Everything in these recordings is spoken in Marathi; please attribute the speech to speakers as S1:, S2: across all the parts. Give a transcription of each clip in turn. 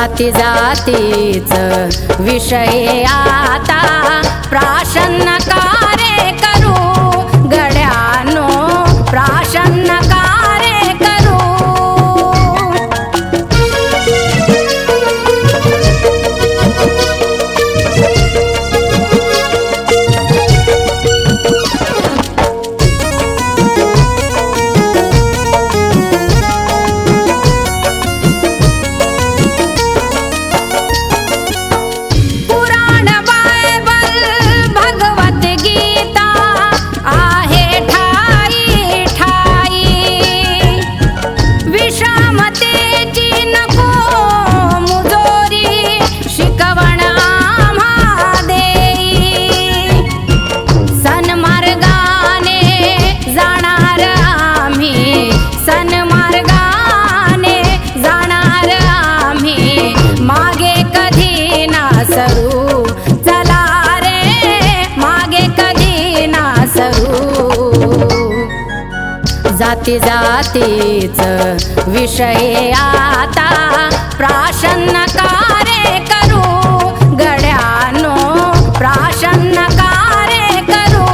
S1: जाती जातीच विषय आता प्राशन नकारे करू गड्यानो प्राशन नकारे करू। जाती जातीच विषय आता प्राशन नकारे करू गड्यानो प्राशन नकारे करू।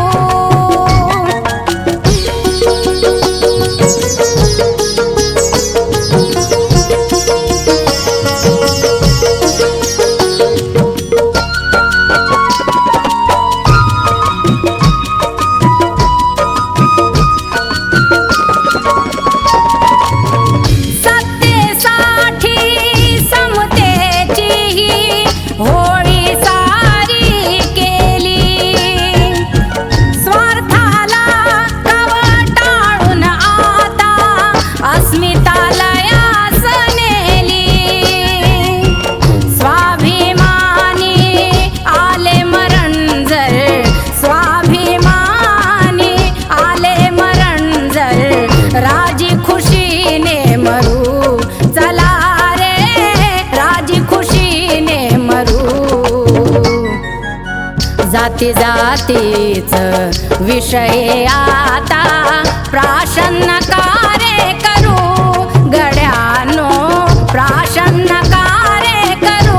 S1: जाती जातीच विषय आता प्राशन नकारे करू गड्यानो प्राशन नकारे करू।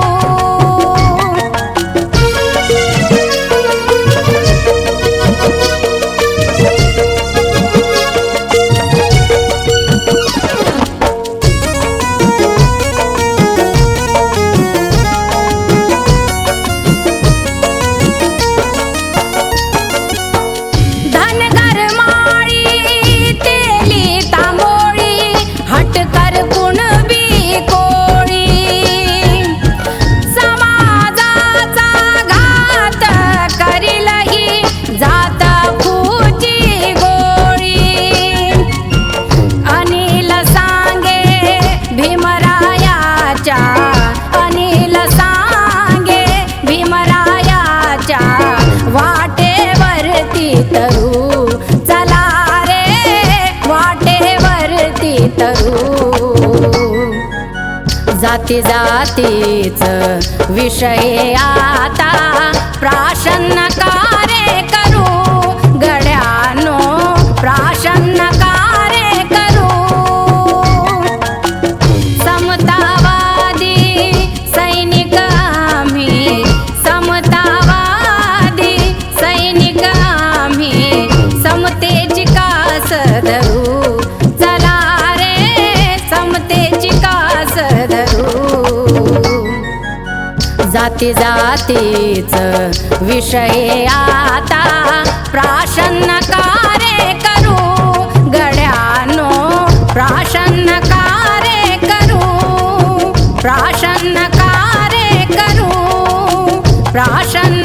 S1: जाती जातीच विषय आता प्राशन नकारे करू गड्यानो प्राशन नकारे करू। समतावादी सैनिक आम्ही समतावादी सैनिक आम्ही समतेची कास धरू चला रे समतेची कास धरू। जाती जातीच विषय आता प्राशन नकारे करू गड्यानो प्राशन नकारे करू प्राशन नकारे करू प्राशन